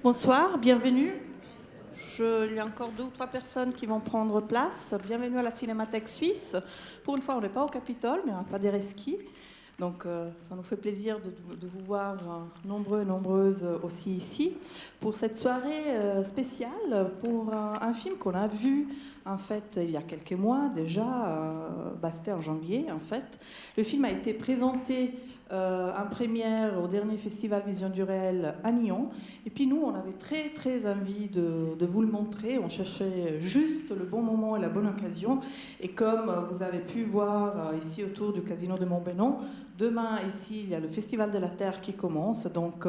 Bonsoir, bienvenue. Il y a encore 2 ou 3 personnes qui vont prendre place. Bienvenue à la Cinémathèque suisse. Pour une fois, on n'est pas au Capitole, mais on n'a pas des resquis. Donc, ça nous fait plaisir de vous voir nombreux et nombreuses aussi ici pour cette soirée spéciale pour un film qu'on a vu en fait il y a quelques mois déjà. C'était en janvier en fait. Le film a été présenté en première au dernier festival Vision du Réel à Nyon. Et puis nous, on avait très très envie de vous le montrer. On cherchait juste le bon moment et la bonne occasion. Et comme vous avez pu voir ici autour du Casino de Montbenon, demain ici, il y a le Festival de la Terre qui commence. Donc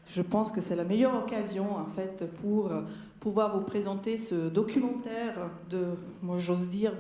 je pense que c'est la meilleure occasion en fait pour pouvoir vous présenter ce documentaire moi j'ose dire,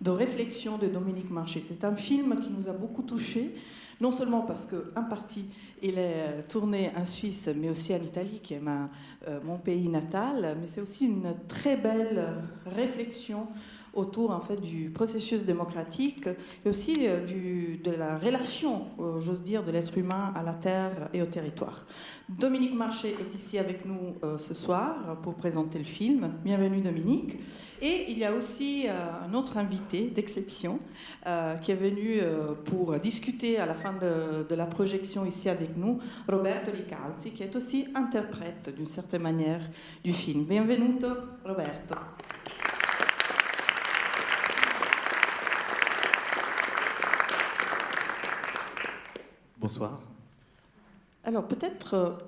de réflexion de Dominique Marché. C'est un film qui nous a beaucoup touchés. Non seulement parce qu'en partie, il est tourné en Suisse, mais aussi en Italie, qui est mon pays natal, mais c'est aussi une très belle réflexion autour en fait, du processus démocratique et aussi de la relation, j'ose dire, de l'être humain à la terre et au territoire. Dominique Marché est ici avec nous ce soir pour présenter le film. Bienvenue Dominique. Et il y a aussi un autre invité d'exception qui est venu pour discuter à la fin de la projection ici avec nous, Roberto Licalzi, qui est aussi interprète d'une certaine manière du film. Benvenuto Roberto. Bonsoir. Alors peut-être...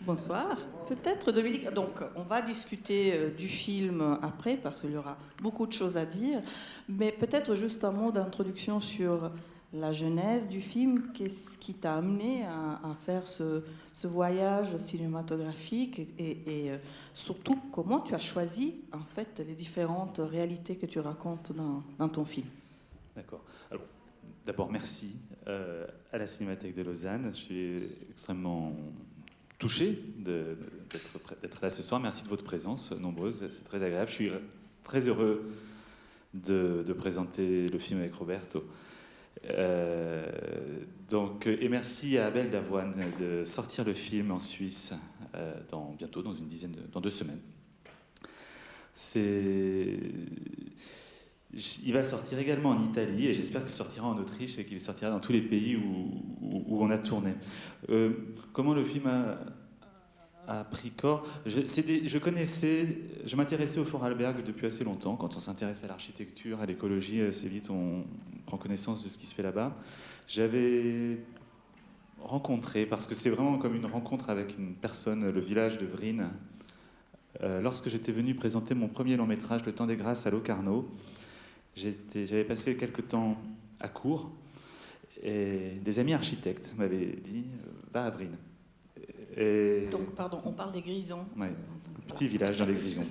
Bonsoir. Peut-être Dominique... Donc on va discuter du film après parce qu'il y aura beaucoup de choses à dire. Mais peut-être juste un mot d'introduction sur la genèse du film. Qu'est-ce qui t'a amené à faire ce voyage cinématographique et surtout comment tu as choisi en fait les différentes réalités que tu racontes dans ton film. D'accord. Alors, d'abord, merci à la Cinémathèque de Lausanne. Je suis extrêmement touché d'être là ce soir. Merci de votre présence nombreuse, c'est très agréable. Je suis très heureux de présenter le film avec Roberto. Et merci à Abel Davoine de sortir le film en Suisse bientôt, dans 2 semaines. Il va sortir également en Italie et j'espère qu'il sortira en Autriche et qu'il sortira dans tous les pays où on a tourné. Comment le film a pris corps? Je m'intéressais au Vorarlberg depuis assez longtemps. Quand on s'intéresse à l'architecture, à l'écologie, assez vite on prend connaissance de ce qui se fait là-bas. J'avais rencontré, parce que c'est vraiment comme une rencontre avec une personne, le village de Vrine, lorsque j'étais venu présenter mon premier long métrage, Le Temps des Grâces, à Locarno. J'avais passé quelques temps à Cours et des amis architectes m'avaient dit va à Vrine. Donc, pardon, on parle des Grisons. Ouais, petit village dans les Grisons.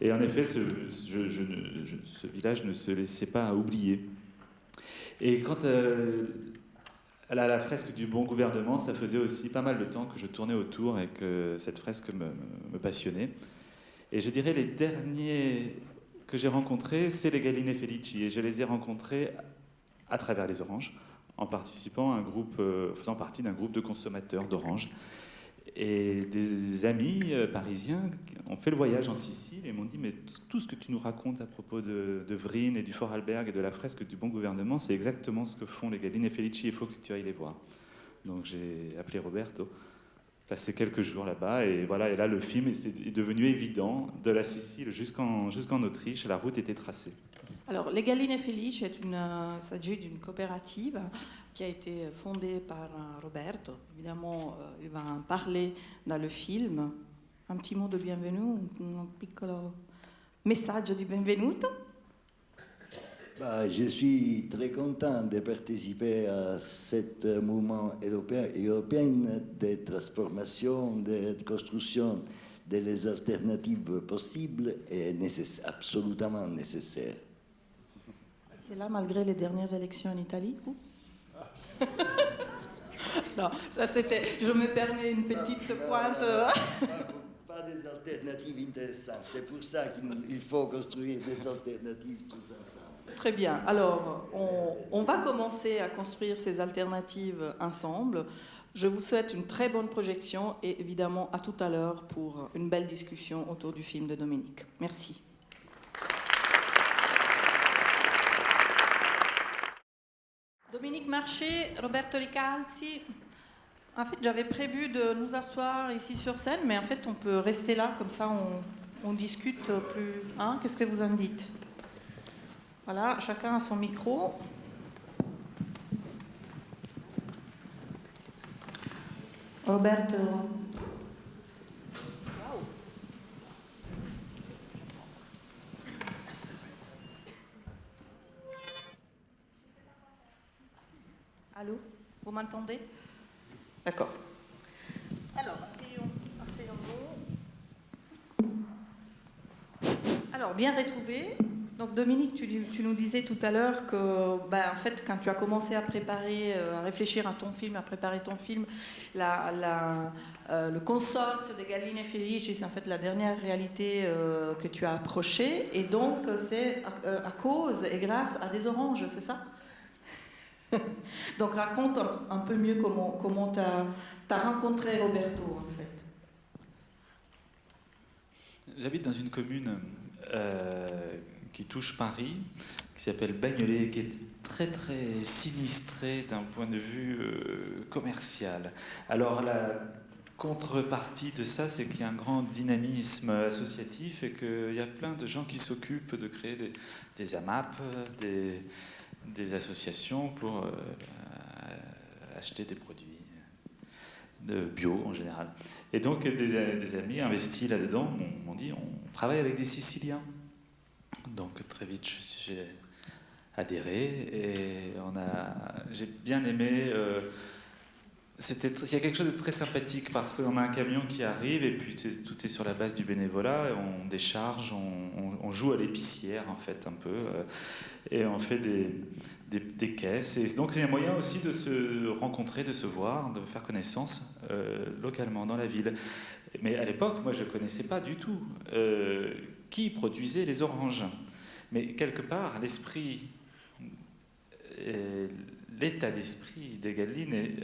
Et en effet, ce village ne se laissait pas oublier. Et quant à la fresque du bon gouvernement, ça faisait aussi pas mal de temps que je tournais autour et que cette fresque me passionnait. Et je dirais les derniers que j'ai rencontrés, c'est les Galline Felici. Et je les ai rencontrés à travers les oranges, en participant à faisant partie d'un groupe de consommateurs d'oranges. Et des amis parisiens ont fait le voyage en Sicile et m'ont dit mais tout ce que tu nous racontes à propos de Vrine et du Vorarlberg et de la fresque du bon gouvernement, c'est exactement ce que font les Galline Felici, il faut que tu ailles les voir. Donc j'ai appelé Roberto, passé quelques jours là-bas et voilà, et là le film est devenu évident. De la Sicile jusqu'en Autriche, la route était tracée. Alors, les Galline Felici s'agit d'une coopérative qui a été fondée par Roberto. Évidemment, il va en parler dans le film. Un petit mot de bienvenue, un piccolo messaggio di benvenuto. Je suis très content de participer à ce mouvement européen de transformation, de construction des alternatives possibles et absolument nécessaires. C'est là, malgré les dernières élections en Italie. Oups. Non, ça c'était... Je me permets une petite pointe. Pas des alternatives intéressantes. C'est pour ça qu'il faut construire des alternatives tous ensemble. Très bien. Alors, on va commencer à construire ces alternatives ensemble. Je vous souhaite une très bonne projection et évidemment à tout à l'heure pour une belle discussion autour du film de Dominique. Merci. Dominique Marché, Roberto Ricalzi. En fait, j'avais prévu de nous asseoir ici sur scène, mais en fait, on peut rester là, comme ça on discute plus. Hein, qu'est-ce que vous en dites? Voilà, chacun a son micro. Roberto. Allô? Vous m'entendez? D'accord. Alors, asseyons-nous. Alors, bien retrouvé. Donc Dominique, tu nous disais tout à l'heure que, en fait, quand tu as commencé à préparer, à réfléchir à ton film, à préparer ton film, le Consortio de Galline Felici, c'est en fait la dernière réalité que tu as approchée, et donc c'est à cause et grâce à des oranges, c'est ça? Donc raconte un peu mieux comment tu as rencontré Roberto, en fait. J'habite dans une commune qui touche Paris, qui s'appelle Bagnolet, qui est très très sinistrée d'un point de vue commercial. Alors la contrepartie de ça, c'est qu'il y a un grand dynamisme associatif et qu'il y a plein de gens qui s'occupent de créer des AMAP, des associations pour acheter des produits de bio en général. Et donc des amis investis là-dedans m'ont dit on travaille avec des Siciliens. Donc très vite j'ai adhéré et j'ai bien aimé. Il y a quelque chose de très sympathique parce qu'on a un camion qui arrive et puis tout est sur la base du bénévolat. On décharge, on joue à l'épicière en fait un peu et on fait des caisses. Et donc il y a un moyen aussi de se rencontrer, de se voir, de faire connaissance localement dans la ville. Mais à l'époque, moi je ne connaissais pas du tout qui produisait les oranges. Mais quelque part, l'état d'esprit des Galline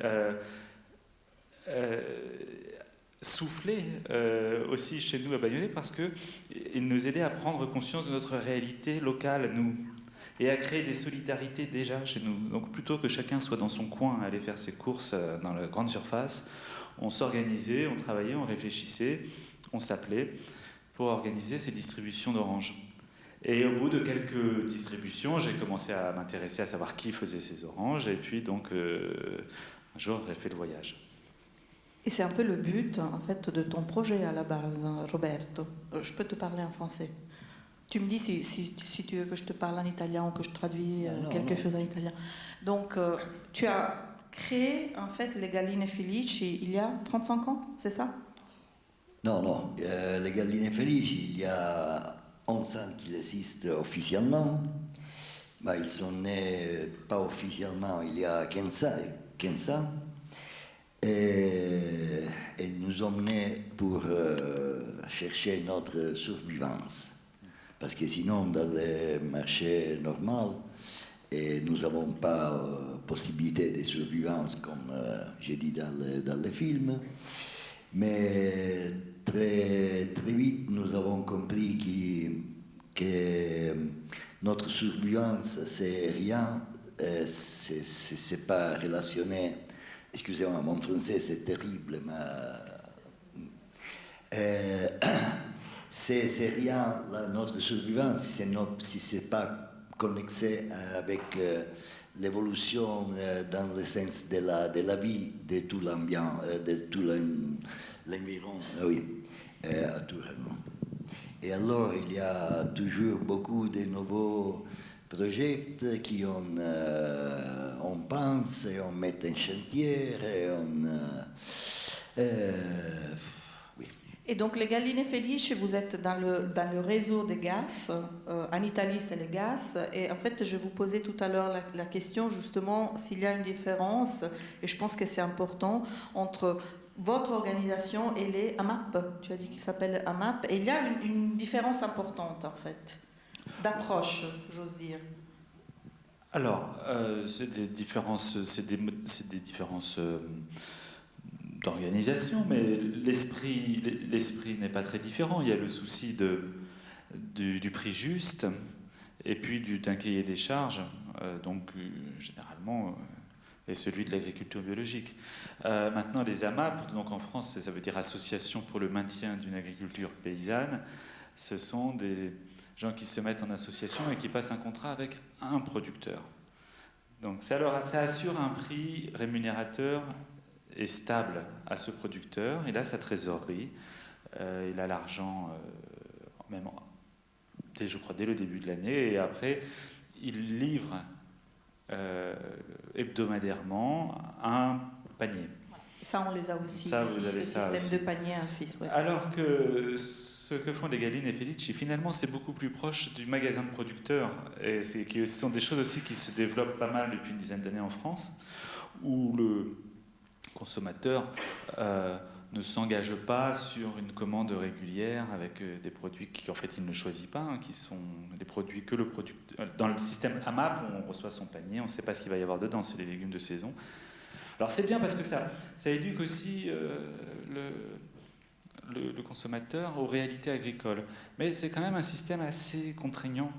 soufflait aussi chez nous à Bagnolet parce qu'il nous aidait à prendre conscience de notre réalité locale, nous, et à créer des solidarités déjà chez nous. Donc plutôt que chacun soit dans son coin à aller faire ses courses dans la grande surface, on s'organisait, on travaillait, on réfléchissait, on s'appelait pour organiser ces distributions d'oranges. Et au bout de quelques distributions, j'ai commencé à m'intéresser à savoir qui faisait ces oranges. Et puis donc, un jour, j'ai fait le voyage. Et c'est un peu le but, en fait, de ton projet à la base, Roberto. Je peux te parler en français. Tu me dis si tu veux que je te parle en italien ou que je traduis quelque chose en italien. Donc, tu as créé, en fait, les Galline Felici il y a 35 ans, c'est ça? Non, les Galline Felici, il y a 11 ans qu'ils existent officiellement. Mais ils sont nés pas officiellement il y a 15 ans. Et nous sommes nés pour chercher notre survivance. Parce que sinon, dans le marché normal, nous n'avons pas possibilité de survivance, comme j'ai dit dans le film. Mais très vite, nous avons compris que notre survivance, c'est rien, c'est pas relationné. Excusez-moi, mon français c'est terrible, mais c'est rien, notre survivance, si c'est pas connecté avec l'évolution dans le sens de la vie, de tout l'ambiance, de tout l'environnement, oui, naturellement. Et alors, il y a toujours beaucoup de nouveaux projets qui on pense et on met en chantier et oui. Et donc, les Galline Felici, vous êtes dans le réseau des GAS. En Italie, c'est les GAS. Et en fait, je vous posais tout à l'heure la question, justement, s'il y a une différence, et je pense que c'est important, entre votre organisation et les AMAP. Tu as dit qu'il s'appelle AMAP. Et il y a une différence importante, en fait, d'approche, j'ose dire. Alors, c'est des différences d'organisation, mais l'esprit n'est pas très différent. Il y a le souci du prix juste et puis d'un cahier des charges, généralement, est celui de l'agriculture biologique. Maintenant, les AMAP, donc en France, ça veut dire Association pour le maintien d'une agriculture paysanne, ce sont des gens qui se mettent en association et qui passent un contrat avec un producteur. Donc ça assure un prix rémunérateur et stable à ce producteur. Il a sa trésorerie, il a l'argent même je crois dès le début de l'année, et après il livre hebdomadairement un panier. Ça, on les a aussi. Ça, vous avez le ça système aussi. de panier en Suisse. Ouais. Alors que ce que font les Gallines et Felici, finalement, c'est beaucoup plus proche du magasin de producteurs. Et ce sont des choses aussi qui se développent pas mal depuis une dizaine d'années en France, où le consommateur ne s'engage pas sur une commande régulière avec des produits qu'en fait il ne choisit pas, qui sont des produits que le producteur. Dans le système AMAP, on reçoit son panier, on ne sait pas ce qu'il va y avoir dedans, c'est des légumes de saison. Alors c'est bien parce que ça éduque aussi le consommateur aux réalités agricoles. Mais c'est quand même un système assez contraignant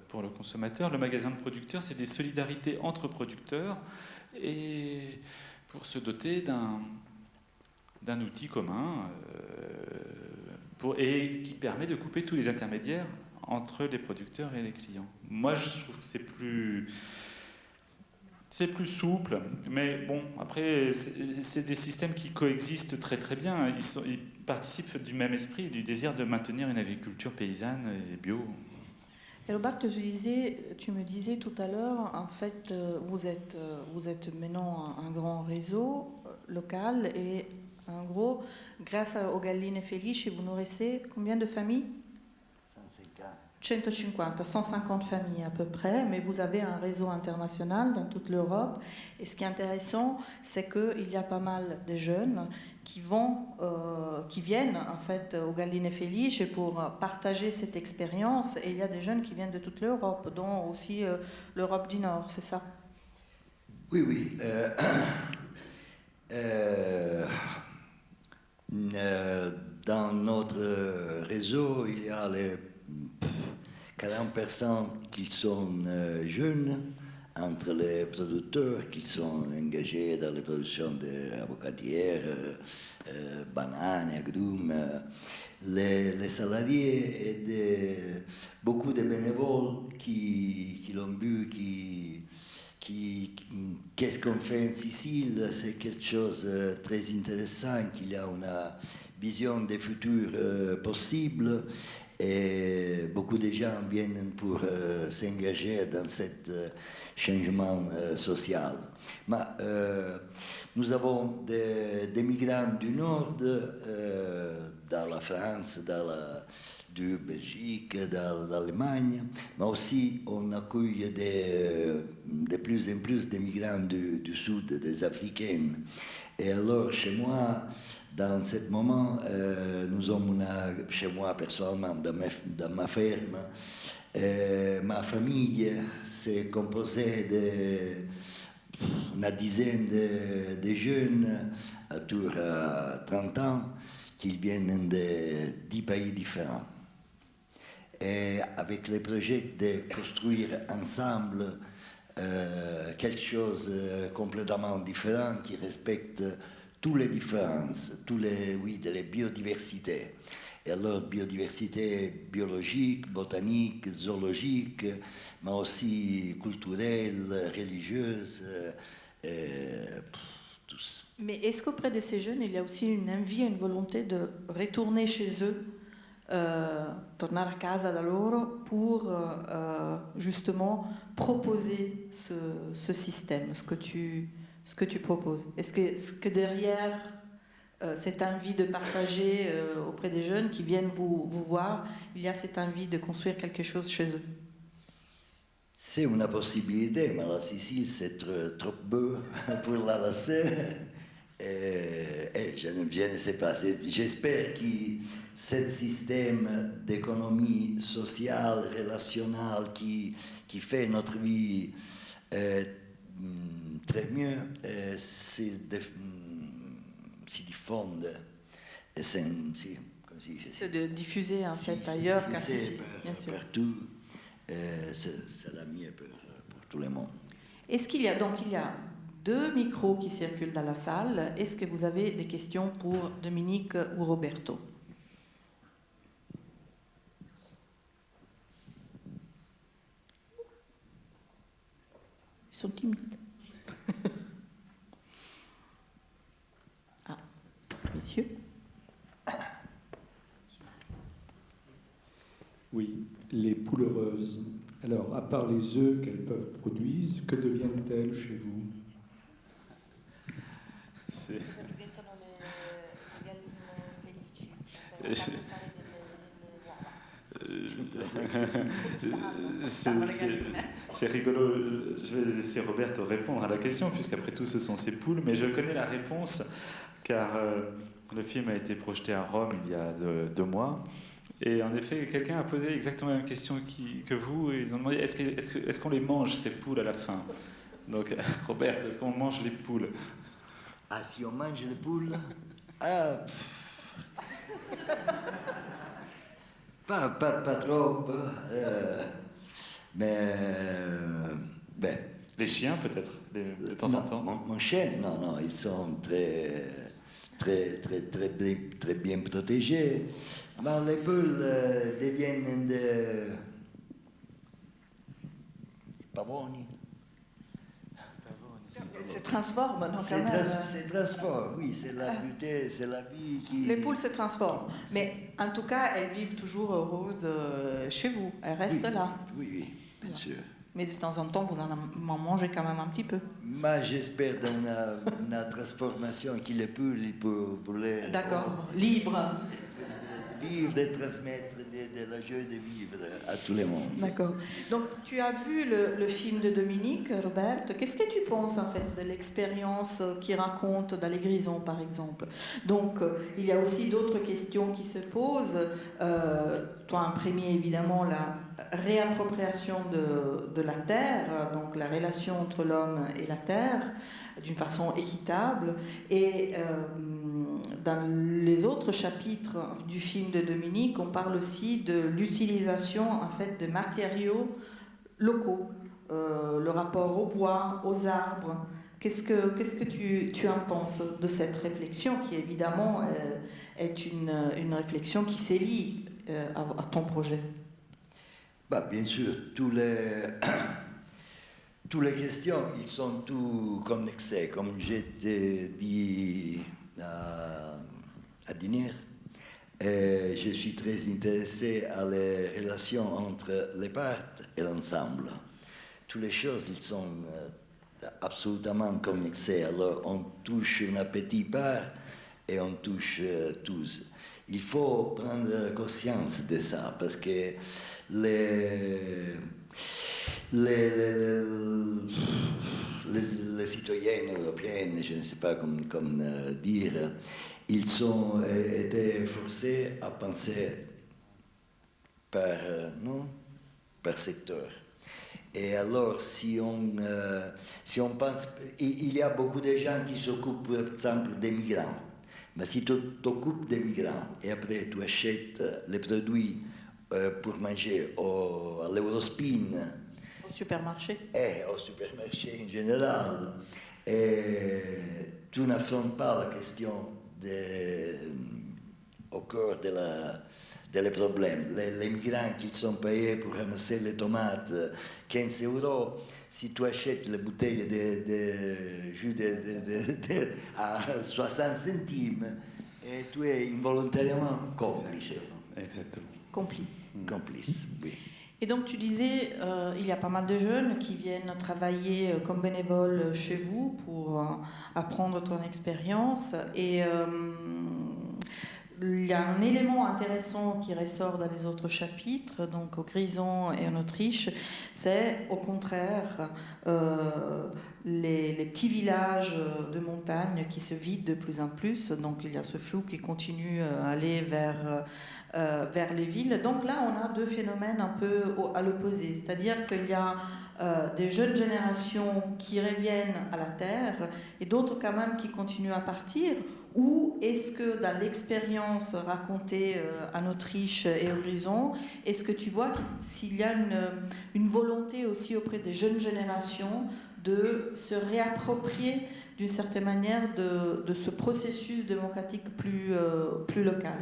pour le consommateur. Le magasin de producteurs, c'est des solidarités entre producteurs et pour se doter d'un outil commun et qui permet de couper tous les intermédiaires entre les producteurs et les clients. Moi, je trouve que c'est plus souple, mais bon, après, c'est des systèmes qui coexistent très très bien. Ils participent du même esprit, du désir de maintenir une agriculture paysanne et bio. Et Roberto, tu me disais tout à l'heure, en fait, vous êtes maintenant un grand réseau local et en gros, grâce aux Galline Felici, vous nourrissez combien de familles ? 150 familles à peu près, mais vous avez un réseau international dans toute l'Europe. Et ce qui est intéressant, c'est qu'il y a pas mal de jeunes qui viennent en fait aux Galline Felici pour partager cette expérience. Et il y a des jeunes qui viennent de toute l'Europe, dont aussi l'Europe du Nord, c'est ça ? Oui. Dans notre réseau, il y a les 40% qui sont jeunes, entre les producteurs qui sont engagés dans les productions d'avocatières, bananes, agrumes, les salariés et beaucoup de bénévoles qui l'ont vu, qu'est-ce qu'on fait en Sicile, c'est quelque chose de très intéressant, qu'il y a une vision des futurs possibles. Et beaucoup de gens viennent pour s'engager dans ce changement social. Mais nous avons des migrants du Nord, dans la France, de Belgique, dans l'Allemagne, mais aussi on accueille de plus en plus de migrants du Sud, des Africains. Et alors, chez moi, dans ce moment, nous avons chez moi personnellement, dans ma ferme, ma famille s'est composée d'une dizaine de jeunes, autour de 30 ans, qui viennent de 10 pays différents. Et avec le projet de construire ensemble quelque chose de complètement différent qui respecte toutes les différences, de la biodiversité. Et alors, biodiversité biologique, botanique, zoologique, mais aussi culturelle, religieuse, tout ça. Mais est-ce qu'auprès de ces jeunes, il y a aussi une envie, une volonté de retourner chez eux, tornare a casa da loro, pour justement proposer ce système, ce que tu proposes? Est-ce que derrière cette envie de partager auprès des jeunes qui viennent vous voir, il y a cette envie de construire quelque chose chez eux? C'est une possibilité, mais la Sicile, c'est trop beau pour la laisser. Je ne sais pas. J'espère que ce système d'économie sociale, relationnelle, qui fait notre vie très mieux, si diffonde et c'est de diffuser en fait ailleurs qu'à Sicile, bien sûr. Partout, c'est la mieux pour tout le monde. Est-ce qu'il y a donc il y a 2 micros qui circulent dans la salle? Est-ce que vous avez des questions pour Dominique ou Roberto? Ils sont timides. Ah, messieurs. Oui, les poules heureuses. Alors, à part les œufs qu'elles peuvent produire, que deviennent-elles chez vous? C'est rigolo, je vais laisser Roberto répondre à la question, puisqu'après tout ce sont ces poules, mais je connais la réponse, car le film a été projeté à Rome il y a 2 mois, et en effet, quelqu'un a posé exactement la même question que vous, et ils ont demandé est-ce qu'on les mange, ces poules, à la fin? Donc, Roberto, est-ce qu'on mange les poules? Ah, si on mange les poules? Ah, pas trop, mais ben, les chiens peut-être, de temps en temps. Mon chien, non, ils sont très bien protégés. Mais les poules deviennent des pavoni. Se transforment, non, quand même. Se transforment, oui, c'est la beauté, c'est la vie qui... Les poules se transforment. Mais en tout cas, elles vivent toujours heureuses chez vous. Elles restent là. Oui, bien sûr. Mais de temps en temps, vous en mangez quand même un petit peu. Mais j'espère dans une transformation qu'il les poules pour les... D'accord, libre. Vivre, de transmettre de la joie de vivre à tout le monde. D'accord. Donc, tu as vu le film de Dominique, Robert. Qu'est-ce que tu penses, en fait, de l'expérience qu'il raconte dans Les Grisons, par exemple? Donc, il y a aussi d'autres questions qui se posent. Toi, en premier, évidemment, la réappropriation de la terre, donc la relation entre l'homme et la terre, d'une façon équitable. Et dans les autres chapitres du film de Dominique, on parle aussi de l'utilisation en fait de matériaux locaux, le rapport au bois, aux arbres. Qu'est-ce que tu en penses de cette réflexion qui évidemment est une réflexion qui s'est liée à ton projet? Bien sûr, toutes les questions, ils sont tous connexés, comme je t'ai dit à dîner. Je suis très intéressé à les relations entre les parts et l'ensemble. Toutes les choses, ils sont absolument connexées. Alors, on touche une petite part et on touche tous. Il faut prendre conscience de ça, parce que les citoyens européens, je ne sais pas comment dire, ils ont été forcés à penser par secteur. Et alors, si on pense, il y a beaucoup de gens qui s'occupent, par exemple, des migrants. Mais si tu t'occupes des migrants et après tu achètes les produits pour manger à l'Eurospin, au supermarché. Et au supermarché en général, et tu n'affrontes pas la question au cœur des problèmes. Les migrants qui sont payés pour ramasser les tomates 15 €, si tu achètes les bouteilles de jus à 60 centimes, et tu es involontairement complice. Exactement. Complice, oui. Et donc tu disais, il y a pas mal de jeunes qui viennent travailler comme bénévoles chez vous pour apprendre ton expérience. Et il y a un élément intéressant qui ressort dans les autres chapitres, donc au Grison et en Autriche, c'est au contraire les petits villages de montagne qui se vident de plus en plus. Donc il y a ce flou qui continue à aller vers les villes. Donc là, on a 2 phénomènes un peu à l'opposé. C'est-à-dire qu'il y a des jeunes générations qui reviennent à la terre et d'autres quand même qui continuent à partir, Ou est-ce que dans l'expérience racontée en Autriche et Horizon, est-ce que tu vois s'il y a une volonté aussi auprès des jeunes générations de se réapproprier d'une certaine manière de ce processus démocratique plus local?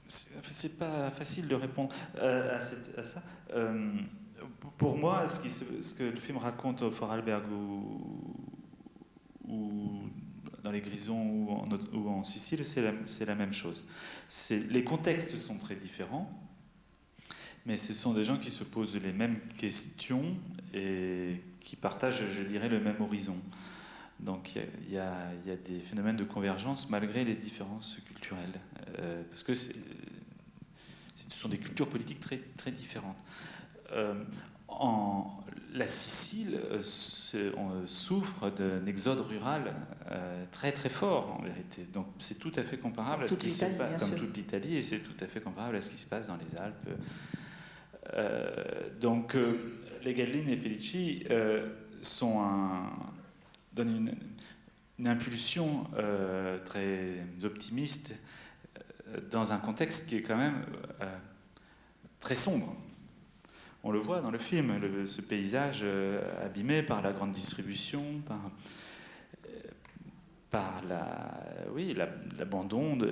C'est pas facile de répondre à ça. Pour moi, ce que le film raconte au Vorarlberg ou dans les Grisons ou en Sicile, c'est la même chose. Les contextes sont très différents, mais ce sont des gens qui se posent les mêmes questions et qui partagent, je dirais, le même horizon. Donc il y a des phénomènes de convergence malgré les différences culturelles, parce que ce sont des cultures politiques très, très différentes. La Sicile souffre d'un exode rural très très fort en vérité. Donc c'est tout à fait comparable à ce qui se passe, comme toute l'Italie, et c'est tout à fait comparable à ce qui se passe dans les Alpes. Donc les Gallin et Felici donnent une impulsion très optimiste dans un contexte qui est quand même très sombre. On le voit dans le film, ce paysage abîmé par la grande distribution, par l'abandon. Dans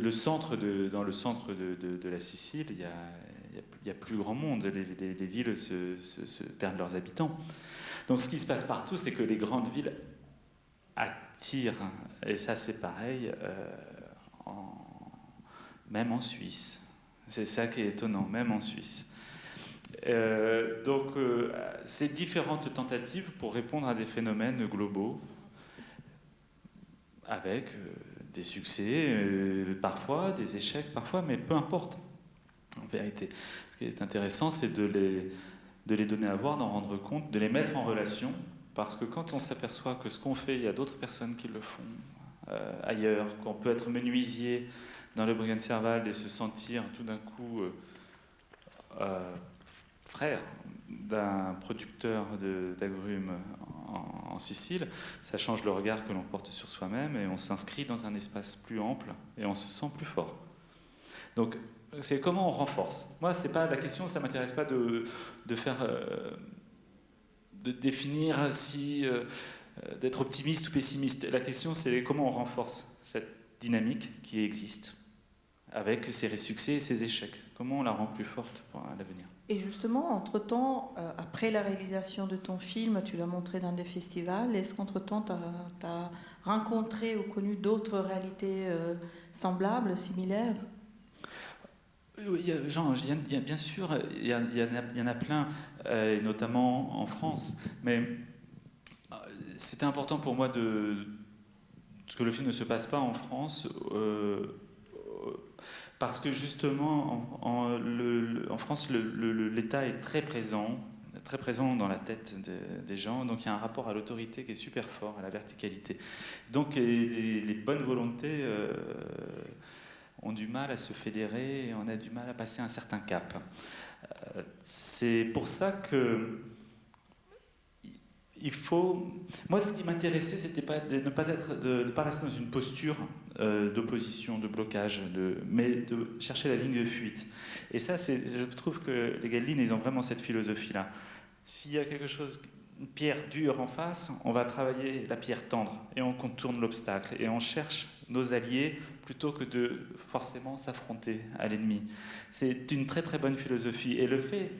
le centre de la Sicile, il y a plus grand monde. Les villes se perdent leurs habitants. Donc ce qui se passe partout, c'est que les grandes villes attirent, et ça c'est pareil, même en Suisse. C'est ça qui est étonnant, même en Suisse. Donc ces différentes tentatives pour répondre à des phénomènes globaux, avec des succès parfois, des échecs parfois, mais peu importe. En vérité, ce qui est intéressant, c'est de les donner à voir, d'en rendre compte, de les mettre en relation, parce que quand on s'aperçoit que ce qu'on fait, il y a d'autres personnes qui le font ailleurs, qu'on peut être menuisier dans le Bregenzerwald et se sentir tout d'un coup frère d'un producteur d'agrumes en Sicile, ça change le regard que l'on porte sur soi-même et on s'inscrit dans un espace plus ample et on se sent plus fort. Donc c'est comment on renforce. Moi, c'est pas la question, ça m'intéresse pas de définir si d'être optimiste ou pessimiste. La question, c'est comment on renforce cette dynamique qui existe avec ses succès et ses échecs. Comment on la rend plus forte pour l'avenir. Et justement, entre-temps, après la réalisation de ton film, tu l'as montré dans des festivals, est-ce qu'entre-temps, tu as rencontré ou connu d'autres réalités semblables, similaires? Oui, bien sûr, il y en a plein, et notamment en France. Mais c'était important pour moi que le film ne se passe pas en France, parce que justement, en France, l'État est très présent dans la tête des gens. Donc il y a un rapport à l'autorité qui est super fort, à la verticalité. Donc les bonnes volontés ont du mal à se fédérer et on a du mal à passer un certain cap. C'est pour ça que il faut... Moi, ce qui m'intéressait, c'était de ne pas rester dans une posture d'opposition, de blocage, mais de chercher la ligne de fuite. Et ça, je trouve que les Gallin, ils ont vraiment cette philosophie-là. S'il y a quelque chose, une pierre dure en face, on va travailler la pierre tendre et on contourne l'obstacle et on cherche nos alliés plutôt que de forcément s'affronter à l'ennemi. C'est une très très bonne philosophie. Et le fait,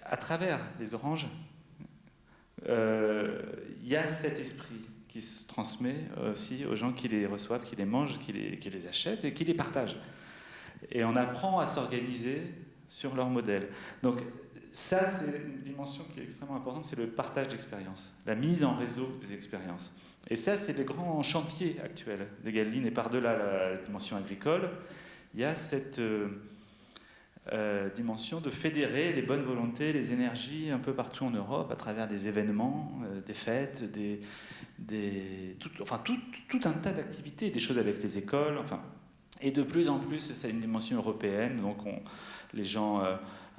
à travers les oranges, y a cet esprit qui se transmet aussi aux gens qui les reçoivent, qui les mangent, qui les achètent et qui les partagent. Et on apprend à s'organiser sur leur modèle. Donc ça, c'est une dimension qui est extrêmement importante, c'est le partage d'expériences, la mise en réseau des expériences. Et ça, c'est le grand chantier actuel des Gallin. Et par-delà la dimension agricole, il y a cette dimension de fédérer les bonnes volontés, les énergies un peu partout en Europe à travers des événements, des fêtes, tout un tas d'activités, des choses avec les écoles, enfin. Et de plus en plus, ça a une dimension européenne, donc les gens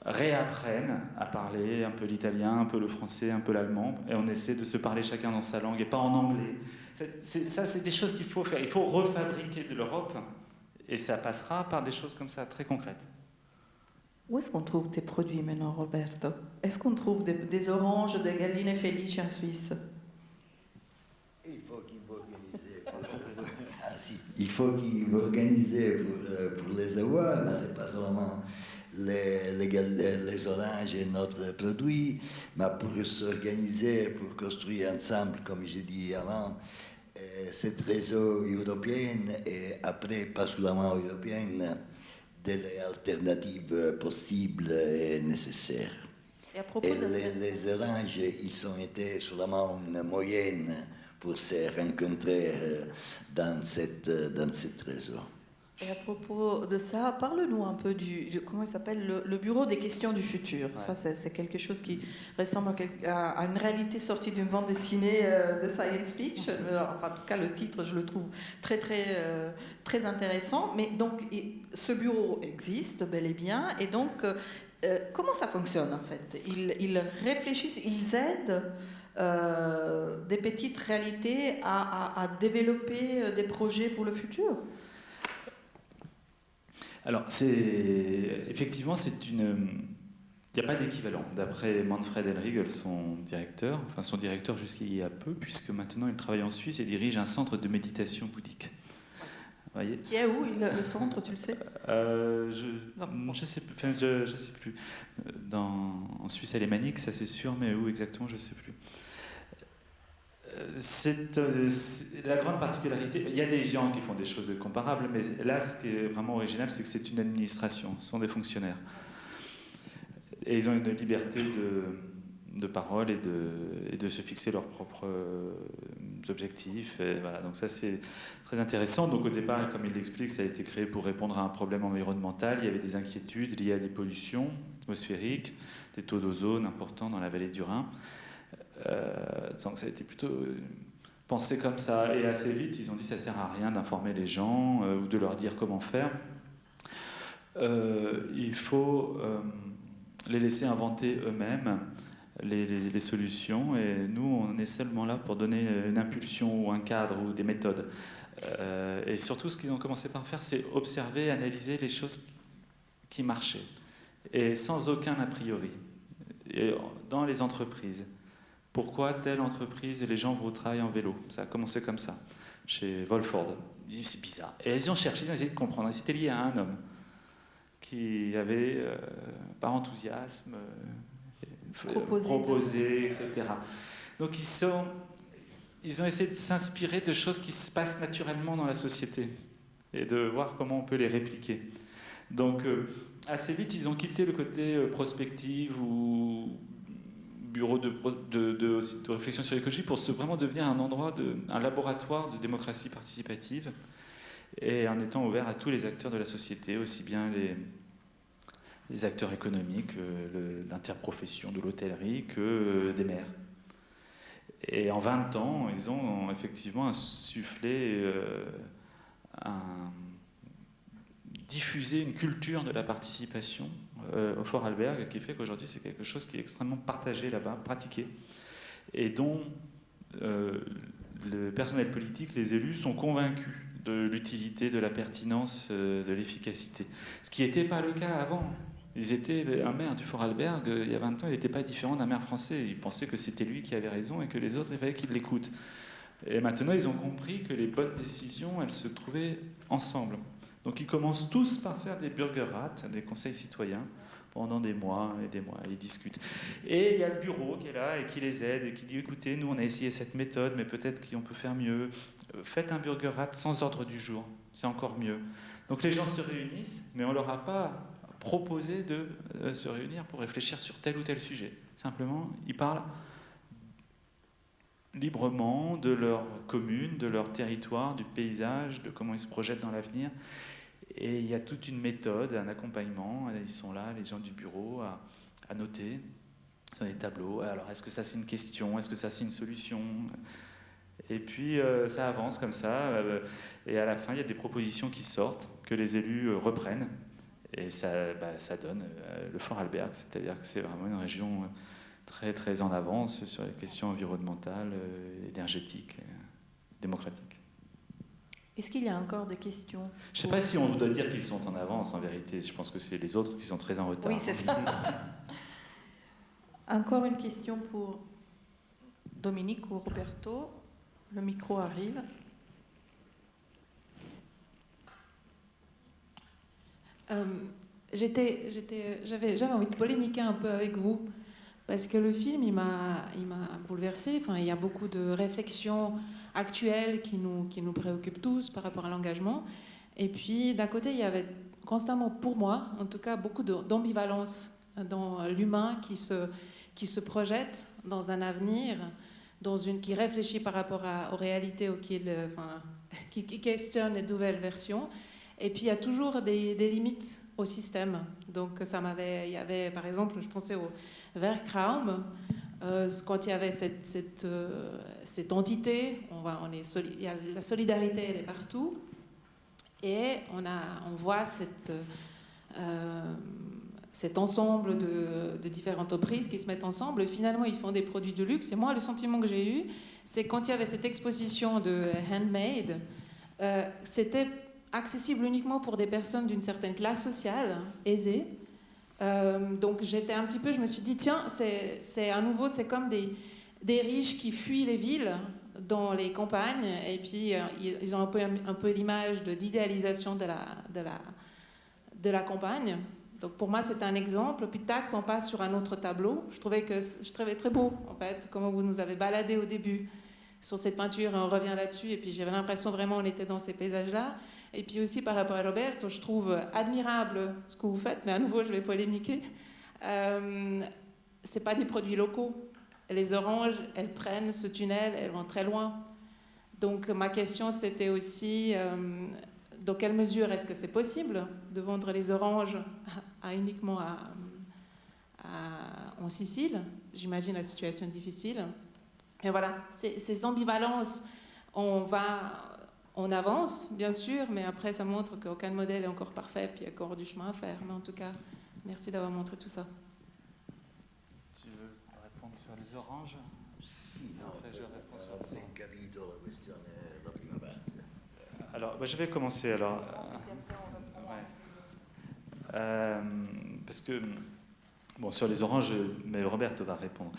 réapprennent à parler un peu l'italien, un peu le français, un peu l'allemand, et on essaie de se parler chacun dans sa langue et pas en anglais. Ça, c'est des choses qu'il faut faire. Il faut refabriquer de l'Europe, et ça passera par des choses comme ça, très concrètes. Où est-ce qu'on trouve tes produits maintenant, Roberto? Est-ce qu'on trouve des oranges, des galline felici en Suisse? Il faut qu'il organise il faut qu'il organise pour les avoir, mais ce n'est pas seulement les oranges et notre produit, mais pour s'organiser, pour construire ensemble, comme j'ai dit avant, cette réseau européenne et après, pas seulement européenne, des alternatives possibles et nécessaires. Et à propos les oranges, ils ont été seulement une moyenne pour se rencontrer dans cette réseau. Et à propos de ça, parle-nous un peu comment il s'appelle, le bureau des questions du futur. Ouais. Ça, c'est quelque chose qui ressemble à une réalité sortie d'une bande dessinée de science fiction. Enfin, en tout cas, le titre, je le trouve très, très, très intéressant. Mais donc, ce bureau existe bel et bien. Et donc, comment ça fonctionne, en fait? Ils réfléchissent, ils aident des petites réalités à développer des projets pour le futur? Alors, effectivement, il n'y a pas d'équivalent. D'après Manfred Henrigel, son directeur jusqu'il y a peu, puisque maintenant il travaille en Suisse et dirige un centre de méditation bouddhique. Vous voyez ? Qui est où le centre, tu le sais ? Je sais plus. Enfin, je sais plus. En Suisse alémanique, ça c'est sûr, mais où exactement, je ne sais plus. C'est la grande particularité. Il y a des gens qui font des choses comparables, mais là, ce qui est vraiment original, c'est que c'est une administration, ce sont des fonctionnaires. Et ils ont une liberté de parole et de se fixer leurs propres objectifs. Et voilà. Donc ça, c'est très intéressant. Donc au départ, comme il l'explique, ça a été créé pour répondre à un problème environnemental. Il y avait des inquiétudes liées à des pollutions atmosphériques, des taux d'ozone importants dans la vallée du Rhin. Donc ça a été plutôt pensé comme ça, et assez vite ils ont dit ça sert à rien d'informer les gens ou de leur dire comment faire. Il faut les laisser inventer eux-mêmes les solutions, et nous on est seulement là pour donner une impulsion ou un cadre ou des méthodes. Et surtout ce qu'ils ont commencé par faire, c'est observer, analyser les choses qui marchaient, et sans aucun a priori, et dans les entreprises. Pourquoi telle entreprise et les gens vont au travail en vélo? Ça a commencé comme ça, chez Volford. Ils disent c'est bizarre. Et ils ont cherché, ils ont essayé de comprendre. C'était lié à un homme qui avait, par enthousiasme, proposé, etc. Donc ils ont essayé de s'inspirer de choses qui se passent naturellement dans la société et de voir comment on peut les répliquer. Donc assez vite, ils ont quitté le côté prospective ou bureau de réflexion sur l'écologie pour vraiment devenir un endroit, un laboratoire de démocratie participative, et en étant ouvert à tous les acteurs de la société, aussi bien les acteurs économiques, l'interprofession de l'hôtellerie, que des maires. Et en 20 ans, ils ont effectivement insufflé, diffusé une culture de la participation au Vorarlberg, qui fait qu'aujourd'hui c'est quelque chose qui est extrêmement partagé là-bas, pratiqué, et dont le personnel politique, les élus, sont convaincus de l'utilité, de la pertinence, de l'efficacité. Ce qui n'était pas le cas avant. Un maire du Vorarlberg, il y a 20 ans, il n'était pas différent d'un maire français. Il pensait que c'était lui qui avait raison et que les autres, il fallait qu'ils l'écoutent. Et maintenant, ils ont compris que les bonnes décisions, elles se trouvaient ensemble. Donc ils commencent tous par faire des burger rats, des conseils citoyens, pendant des mois, ils discutent. Et il y a le bureau qui est là et qui les aide et qui dit écoutez, nous on a essayé cette méthode, mais peut-être qu'on peut faire mieux. Faites un burger rat sans ordre du jour, c'est encore mieux. Donc les gens se réunissent, mais on ne leur a pas proposé de se réunir pour réfléchir sur tel ou tel sujet. Simplement, ils parlent librement de leur commune, de leur territoire, du paysage, de comment ils se projettent dans l'avenir. Et il y a toute une méthode, un accompagnement. Ils sont là, les gens du bureau, à noter sur des tableaux. Alors, est-ce que ça, c'est une question? Est-ce que ça, c'est une solution? Et puis, ça avance comme ça. Et à la fin, il y a des propositions qui sortent, que les élus reprennent Et ça, ça donne le Vorarlberg, c'est-à-dire que c'est vraiment une région très, très en avance sur les questions environnementales, énergétiques, démocratiques. Est-ce qu'il y a encore des questions? Je ne sais pas si on doit dire qu'ils sont en avance, en vérité. Je pense que c'est les autres qui sont très en retard. Oui, c'est ça. Encore une question pour Dominique ou Roberto. Le micro arrive. J'avais envie de polémiquer un peu avec vous, parce que le film, il m'a bouleversée. Enfin, il y a beaucoup de réflexions actuelles qui nous préoccupent tous par rapport à l'engagement. Et puis, d'un côté, il y avait constamment, pour moi, en tout cas, beaucoup d'ambivalence dans l'humain qui se projette dans un avenir, qui réfléchit par rapport aux réalités qui questionne les nouvelles versions. Et puis il y a toujours des limites au système. Donc il y avait par exemple, je pensais au Werkraum, quand il y avait cette entité, il y a la solidarité, elle est partout, et on voit cet ensemble de différentes entreprises qui se mettent ensemble. Et finalement, ils font des produits de luxe. Et moi, le sentiment que j'ai eu, c'est quand il y avait cette exposition de handmade, c'était accessible uniquement pour des personnes d'une certaine classe sociale, aisée. Donc j'étais un petit peu, je me suis dit, tiens, c'est à nouveau, c'est comme des riches qui fuient les villes dans les campagnes, et puis ils ont un peu l'image d'idéalisation de la campagne. Donc pour moi, c'est un exemple. Puis tac, on passe sur un autre tableau. Je trouvais très beau, en fait, comment vous nous avez baladé au début sur cette peinture, et on revient là-dessus, et puis j'avais l'impression vraiment on était dans ces paysages-là. Et puis aussi par rapport à Roberto, je trouve admirable ce que vous faites, mais à nouveau je vais polémiquer. C'est pas des produits locaux. Les oranges, elles prennent ce tunnel, elles vont très loin. Donc ma question c'était aussi dans quelle mesure est-ce que c'est possible de vendre les oranges uniquement en Sicile? J'imagine la situation est difficile. Et voilà, ces ambivalences, on avance, bien sûr, mais après, ça montre qu'aucun modèle est encore parfait, puis il y a encore du chemin à faire. Mais en tout cas, merci d'avoir montré tout ça. Tu veux répondre sur les oranges? Sì, no, Après, je réponds sur ho ben capito la questione, la prima parte. Alors, je vais commencer. Alors, parce que, bon, sur les oranges, mais Roberto va répondre.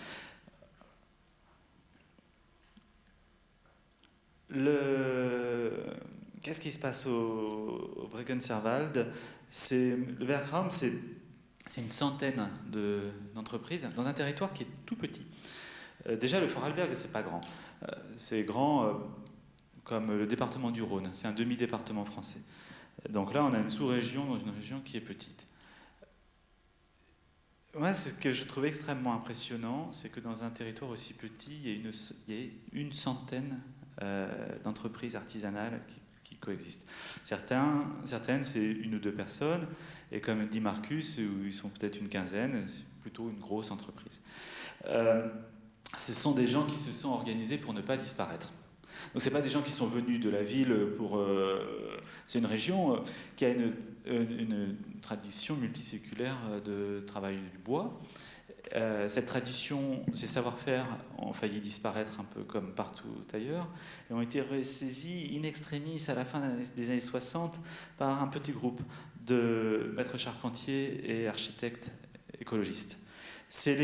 Qu'est-ce qui se passe au Bregenzerwald? Le Werkraum, c'est une centaine d'entreprises dans un territoire qui est tout petit. Déjà, le Vorarlberg, c'est pas grand. C'est grand comme le département du Rhône. C'est un demi-département français. Donc là, on a une sous-région dans une région qui est petite. Moi, ce que je trouvais extrêmement impressionnant, c'est que dans un territoire aussi petit, il y a une centaine d'entreprises artisanales qui coexistent. Certaines, c'est une ou deux personnes, et comme dit Marcus, ils sont peut-être une quinzaine, c'est plutôt une grosse entreprise. Ce sont des gens qui se sont organisés pour ne pas disparaître. Donc, ce n'est pas des gens qui sont venus de la ville pour... c'est une région qui a une tradition multiséculaire de travail du bois. Cette tradition, ces savoir-faire ont failli disparaître un peu comme partout ailleurs et ont été ressaisis in extremis à la fin des années 60 par un petit groupe de maîtres charpentiers et architectes écologistes. C'est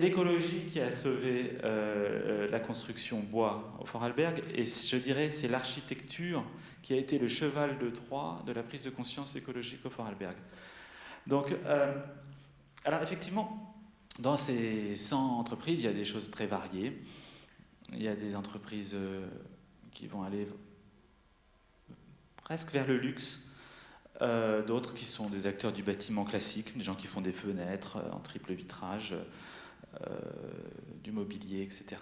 l'écologie qui a sauvé la construction bois au Vorarlberg, et je dirais c'est l'architecture qui a été le cheval de Troie de la prise de conscience écologique au Vorarlberg. Donc, alors effectivement, dans ces 100 entreprises, il y a des choses très variées. Il y a des entreprises qui vont aller presque vers le luxe, d'autres qui sont des acteurs du bâtiment classique, des gens qui font des fenêtres en triple vitrage, du mobilier, etc.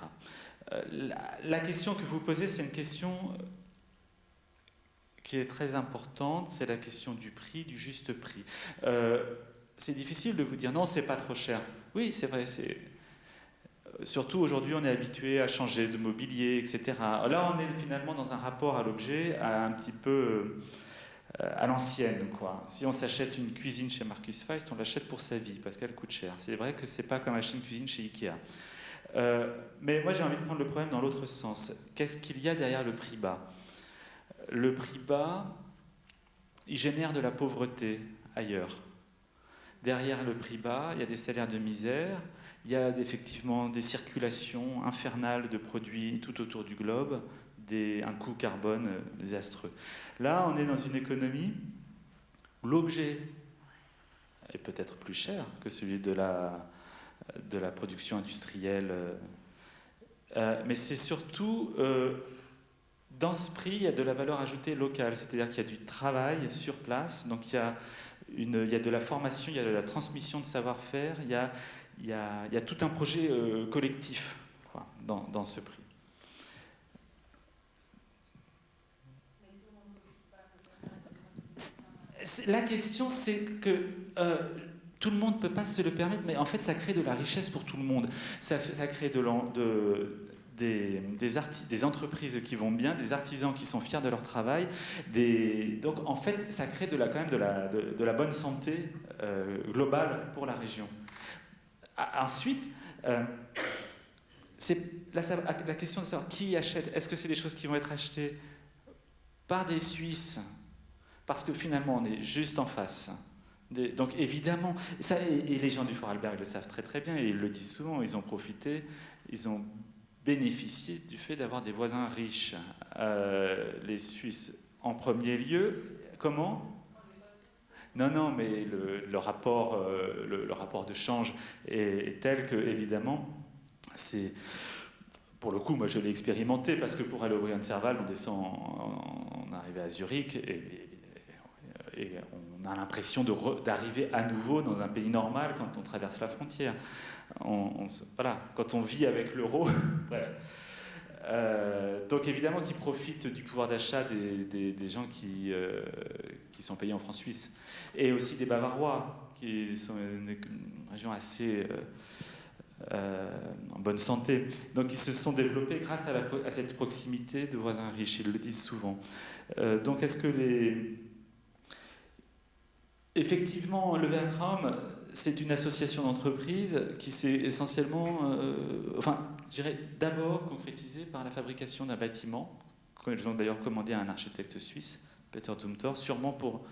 La question que vous posez, c'est une question qui est très importante, c'est la question du prix, du juste prix. C'est difficile de vous dire non, c'est pas trop cher. Oui, c'est vrai, surtout aujourd'hui, on est habitué à changer de mobilier, etc. Là, on est finalement dans un rapport à l'objet un petit peu à l'ancienne, quoi. Si on s'achète une cuisine chez Marcus Feist, on l'achète pour sa vie, parce qu'elle coûte cher. C'est vrai que c'est pas comme acheter une cuisine chez Ikea. Mais moi, j'ai envie de prendre le problème dans l'autre sens. Qu'est-ce qu'il y a derrière le prix bas ? Le prix bas, il génère de la pauvreté ailleurs. Derrière le prix bas, il y a des salaires de misère, il y a effectivement des circulations infernales de produits tout autour du globe, un coût carbone désastreux. Là, on est dans une économie où l'objet est peut-être plus cher que celui de la production industrielle, mais c'est surtout, dans ce prix, il y a de la valeur ajoutée locale, c'est-à-dire qu'il y a du travail sur place, donc il y a de la formation, il y a de la transmission de savoir-faire, il y a tout un projet collectif, quoi, dans ce prix. La question, c'est que tout le monde ne peut pas se le permettre, mais en fait, ça crée de la richesse pour tout le monde. Ça crée des entreprises qui vont bien, des artisans qui sont fiers de leur travail. Donc, en fait, ça crée quand même de la bonne santé globale pour la région. Ensuite, la question de savoir qui achète. Est-ce que c'est des choses qui vont être achetées par des Suisses ? Parce que finalement, on est juste en face. Donc évidemment, ça, et les gens du Vorarlberg le savent très très bien, et ils le disent souvent, ils ont profité, ils ont bénéficié du fait d'avoir des voisins riches. Les Suisses en premier lieu. Comment ? Non, mais le rapport de change est tel que, évidemment, c'est... Pour le coup, moi je l'ai expérimenté, parce que pour aller au Briançerwald, on arrivait à Zurich, et on a l'impression d'arriver à nouveau dans un pays normal quand on traverse la frontière. Voilà, quand on vit avec l'euro, bref. Donc évidemment qu'ils profitent du pouvoir d'achat des gens qui sont payés en francs suisses. Et aussi des Bavarois, qui sont une région assez en bonne santé. Donc ils se sont développés grâce à cette proximité de voisins riches, ils le disent souvent. Donc est-ce que Effectivement, le Werkraum, c'est une association d'entreprises qui s'est essentiellement, je dirais d'abord concrétisée par la fabrication d'un bâtiment, qu'ils ont d'ailleurs commandé à un architecte suisse, Peter Zumthor, sûrement pour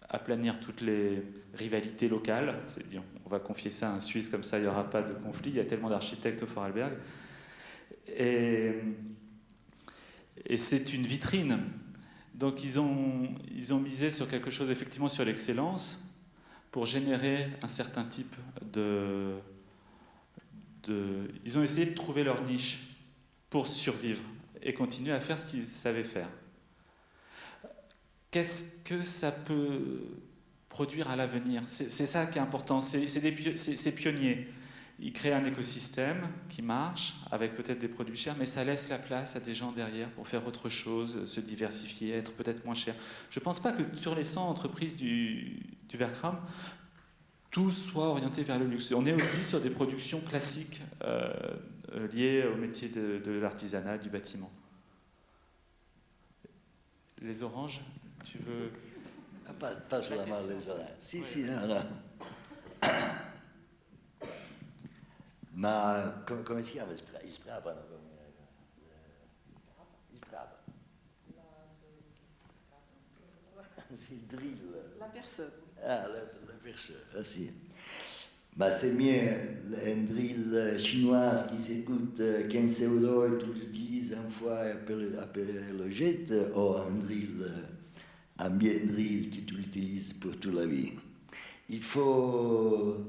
aplanir toutes les rivalités locales. C'est dit, on va confier ça à un Suisse, comme ça il n'y aura pas de conflit, il y a tellement d'architectes au Vorarlberg. Et c'est une vitrine. Donc ils ont misé sur quelque chose, effectivement, sur l'excellence, pour générer un certain type Ils ont essayé de trouver leur niche pour survivre et continuer à faire ce qu'ils savaient faire. Qu'est-ce que ça peut produire à l'avenir ? C'est ça qui est important, c'est pionnier. Ils créent un écosystème qui marche, avec peut-être des produits chers, mais ça laisse la place à des gens derrière pour faire autre chose, se diversifier, être peut-être moins cher. Je ne pense pas que sur les 100 entreprises du Werkraum, tout soit orienté vers le luxe. On est aussi sur des productions classiques liées au métier de l'artisanat, du bâtiment. Les oranges, tu veux... Pas sur la main les oranges. Si, non. Ma come si chiama il trapano? Il trapano. Il drill. La perceuse. Ah, la perceuse, ah si. Bah, c'est mieux un drill chinois qui se coûte 15 € et tu l'utilises une fois après le jet, ou un bien drill que tu l'utilises pour toute la vie. Il faut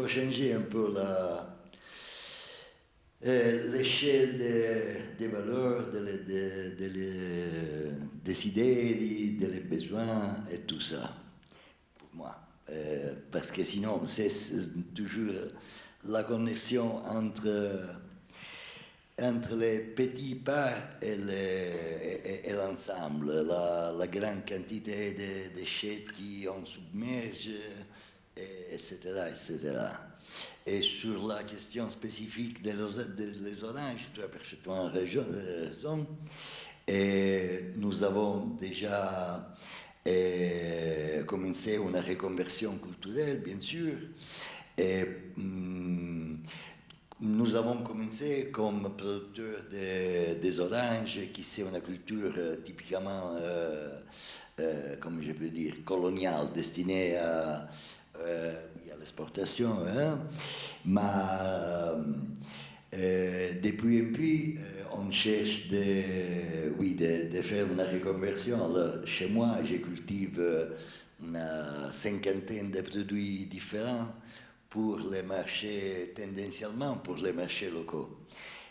changer un peu l'échelle des valeurs, des idées, des besoins et tout ça, pour moi. Parce que sinon, c'est toujours la connexion entre les petits pas et l'ensemble, la grande quantité de déchets qui on submerge, etc., etc. Et sur la question spécifique des oranges, tu as parfaitement raison. Et nous avons déjà commencé une reconversion culturelle, bien sûr. Et nous avons commencé comme producteurs des oranges, qui c'est une culture typiquement, comme je peux dire, coloniale, destinée à l'exportation. Hein. Mais depuis un peu, on cherche de faire une reconversion. Alors, chez moi, je cultive une cinquantaine de produits différents pour les marchés, tendanciellement pour les marchés locaux.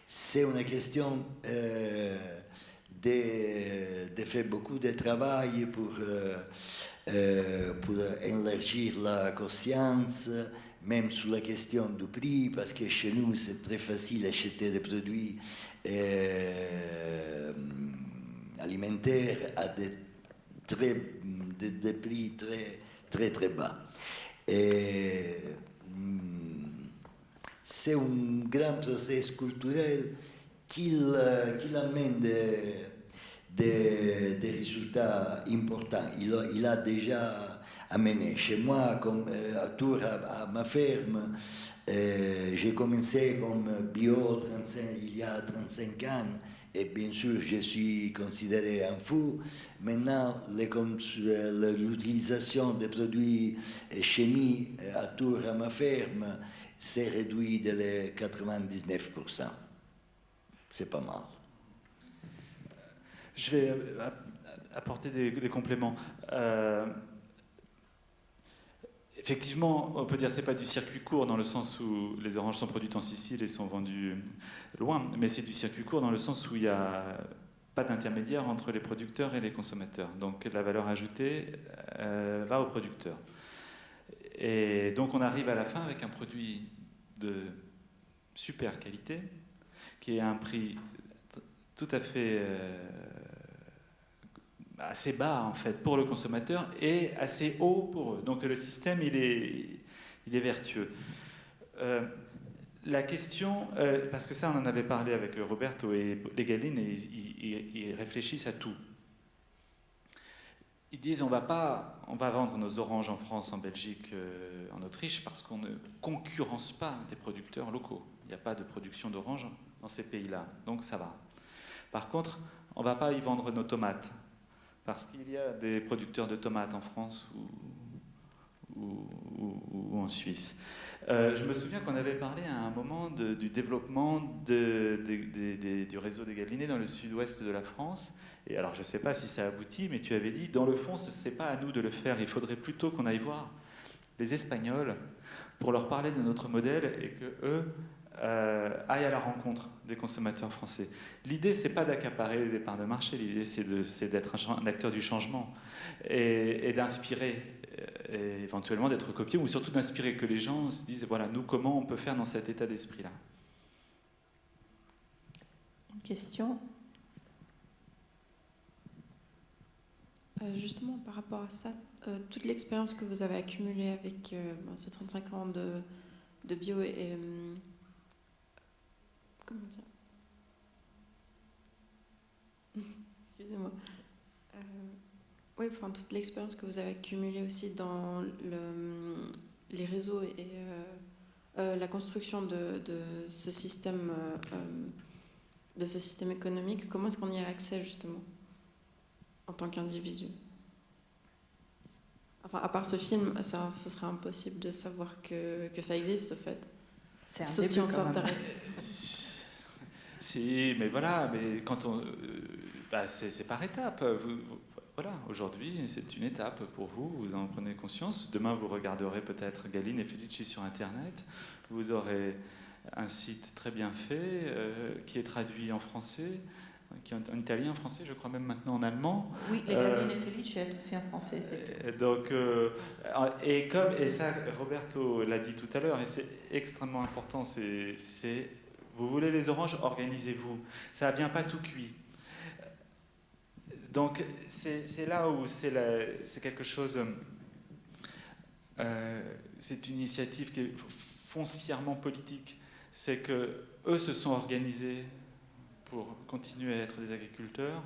C'est une question de faire beaucoup de travail pour élargir la conscience, même sur la question du prix, parce que chez nous, c'est très facile d'acheter des produits alimentaires à des prix très, très bas. Et c'est un grand processus culturel qui amène des résultats importants. Il a déjà amené. Chez moi, comme autour à ma ferme, j'ai commencé comme bio il y a 35 ans. Et bien sûr, je suis considéré un fou. Maintenant, l'utilisation des produits chimiques autour à ma ferme s'est réduite de 99%. C'est pas mal. Je vais apporter des compléments. Effectivement, on peut dire que ce n'est pas du circuit court dans le sens où les oranges sont produites en Sicile et sont vendues loin, mais c'est du circuit court dans le sens où il n'y a pas d'intermédiaire entre les producteurs et les consommateurs. Donc la valeur ajoutée va aux producteurs. Et donc on arrive à la fin avec un produit de super qualité qui est à un prix tout à fait assez bas en fait pour le consommateur et assez haut pour eux. Donc le système il est vertueux. La question, parce que ça on en avait parlé avec Roberto et les Galline, et ils réfléchissent à tout. Ils disent on va vendre nos oranges en France, en Belgique, en Autriche parce qu'on ne concurrence pas des producteurs locaux. Il n'y a pas de production d'oranges dans ces pays-là, donc ça va. Par contre, on ne va pas y vendre nos tomates parce qu'il y a des producteurs de tomates en France ou en Suisse. Je me souviens qu'on avait parlé à un moment du développement du réseau des Gallinés dans le sud-ouest de la France. Et alors, je ne sais pas si ça aboutit, mais tu avais dit, dans le fond, ce n'est pas à nous de le faire. Il faudrait plutôt qu'on aille voir les Espagnols pour leur parler de notre modèle et qu'eux aillent à la rencontre des consommateurs français. L'idée, c'est pas d'accaparer des parts de marché. L'idée, c'est d'être un acteur du changement et d'inspirer, et éventuellement d'être copié, ou surtout d'inspirer que les gens se disent, voilà, nous, comment on peut faire dans cet état d'esprit-là. Une question ? Justement, par rapport à ça, toute l'expérience que vous avez accumulée avec ces 35 ans de bio et... comment dire ? Excusez-moi. Oui, enfin, toute l'expérience que vous avez accumulée aussi dans les réseaux et la construction de ce système économique, comment est-ce qu'on y a accès justement en tant qu'individu? Enfin, à part ce film, ce serait impossible de savoir que ça existe, en fait. C'est un sauf si début, on quand même. s'intéresse. Si, mais voilà, mais quand on... c'est par étapes. Voilà, aujourd'hui, c'est une étape pour vous, vous en prenez conscience. Demain, vous regarderez peut-être Galline et Felici sur Internet. Vous aurez un site très bien fait, qui est traduit en français, qui est en italien, en français, je crois même maintenant en allemand. Oui, les Galline et Felici est aussi en français, effectivement. Donc, et ça, Roberto l'a dit tout à l'heure, et c'est extrêmement important, vous voulez les oranges, organisez-vous. Ça ne vient pas tout cuit. Donc, c'est là où c'est quelque chose... c'est une initiative qui est foncièrement politique. C'est qu'eux se sont organisés pour continuer à être des agriculteurs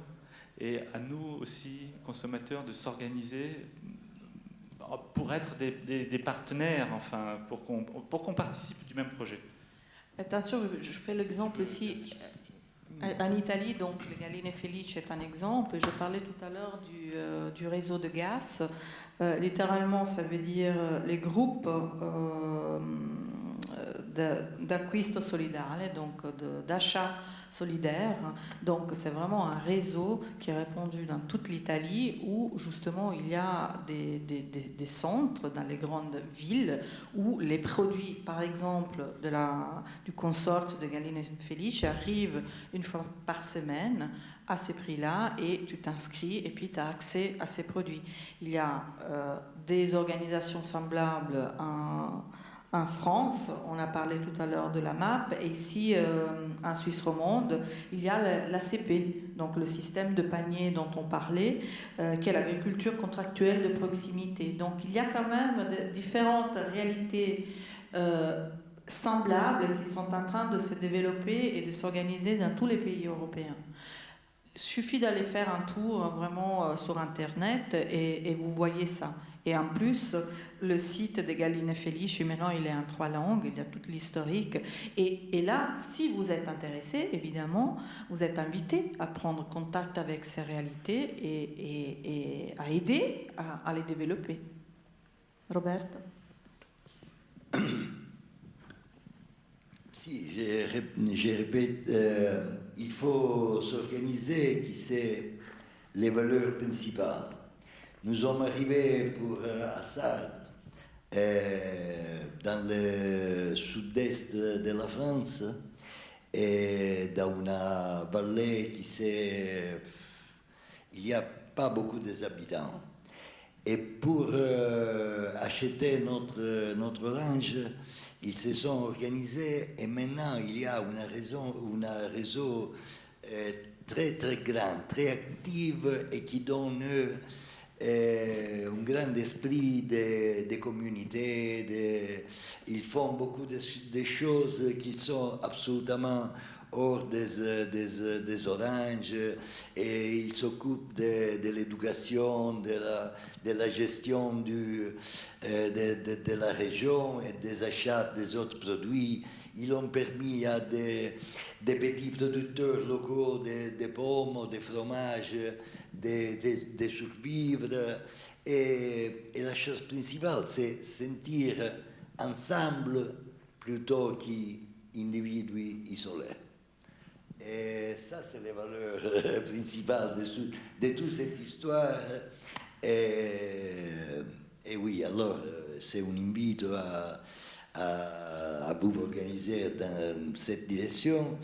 et à nous aussi, consommateurs, de s'organiser pour être des partenaires, enfin, pour qu'on participe du même projet. Attention, je fais l'exemple aussi. En Italie, donc, le Galline Felice est un exemple. Je parlais tout à l'heure du réseau de gaz. Littéralement, ça veut dire les groupes d'acquisto solidale, donc d'achat solidaire. Donc c'est vraiment un réseau qui est répandu dans toute l'Italie où justement il y a des centres dans les grandes villes où les produits, par exemple, du consortium de Galline Felice arrivent une fois par semaine à ces prix-là et tu t'inscris et puis tu as accès à ces produits. Il y a des organisations semblables en France, on a parlé tout à l'heure de la MAP, et ici en Suisse romande, il y a l'ACP, donc le système de panier dont on parlait, qui est l'agriculture contractuelle de proximité. Donc il y a quand même différentes réalités semblables qui sont en train de se développer et de s'organiser dans tous les pays européens. Il suffit d'aller faire un tour vraiment sur Internet et vous voyez ça. Et en plus, le site de Galline Felice, maintenant, il est en 3 langues, il y a toute l'historique. Et là, si vous êtes intéressé, évidemment, vous êtes invité à prendre contact avec ces réalités et à aider à les développer. Roberto? Si, je répète, il faut s'organiser, qui c'est les valeurs principales. Nous sommes arrivés pour Assard, dans le sud-est de la France, et dans une vallée il n'y a pas beaucoup d'habitants. Et pour acheter notre linge, ils se sont organisés et maintenant il y a un réseau très très grand, très actif et qui donne un grand esprit de communauté. Ils font beaucoup de choses qui sont absolument hors des oranges et ils s'occupent de l'éducation, de la gestion de la région et des achats des autres produits. Ils ont permis à des petits producteurs locaux de pommes, de fromages, de survivre. Et la chose principale, c'est sentir ensemble plutôt qu'individus isolés. Et ça, c'est les valeurs principales de toute cette histoire. Et oui, alors, c'est un invite à vous organiser dans cette direction.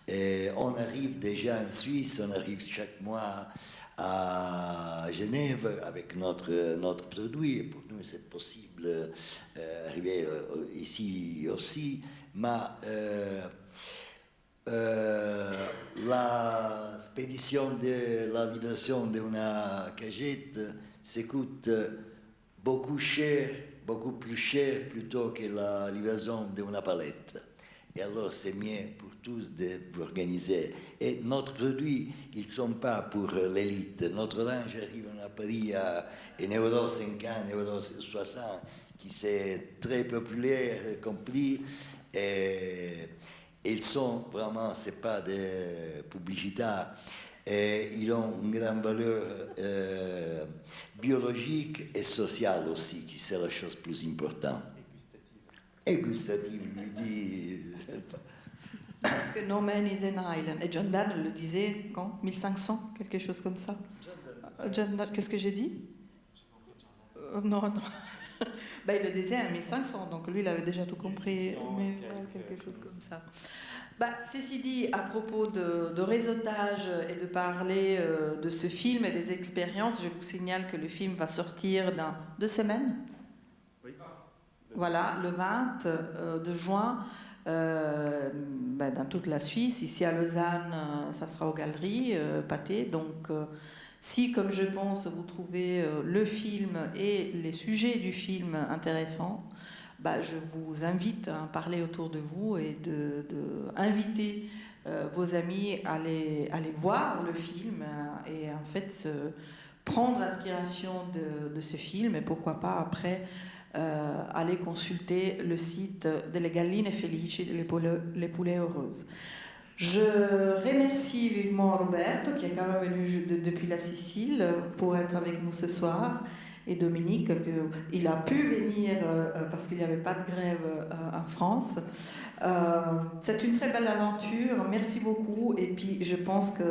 Et on arrive déjà en Suisse, on arrive chaque mois à Genève avec notre produit. Et pour nous, c'est possible d'arriver ici aussi. Mais la spédition de la livraison d'une cagette, ça coûte beaucoup plus cher plutôt que la livraison d'une palette. Et alors c'est mieux pour tous de vous organiser. Et notre produit, ils ne sont pas pour l'élite. Notre linge arrive à Paris à 1,50 €, 1,60 €, qui c'est très populaire, compris. Et ils sont vraiment, ce n'est pas des publicités, et ils ont une grande valeur biologique et sociale aussi, qui c'est la chose plus importante. Et gustative, lui dit. Parce que No Man is an Island. Et John Donne le disait quand 1500, quelque chose comme ça. John Donne, qu'est-ce que j'ai dit? Non. Ben, il le disait en 1500, donc lui, il avait déjà tout compris. Mais quelque chose comme ça. Ceci dit, à propos de réseautage et de parler de ce film et des expériences, je vous signale que le film va sortir dans 2 semaines. Oui. Voilà, le 20 de juin, dans toute la Suisse. Ici à Lausanne, ça sera aux Galeries Pathé. Donc, si, comme je pense, vous trouvez le film et les sujets du film intéressants, je vous invite à en parler autour de vous et d'inviter vos amis à aller voir le film et en fait prendre inspiration de ce film et pourquoi pas après aller consulter le site delle Galline Felici, les poulets heureuses. Je remercie vivement Roberto qui est quand même venu depuis la Sicile pour être avec nous ce soir et Dominique qu'il a pu venir parce qu'il n'y avait pas de grève en France. C'est une très belle aventure, merci beaucoup et puis je pense que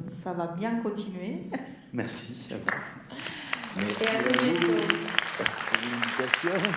ça va bien continuer. Merci à vous. Merci Et à à vous bientôt. pour l'invitation.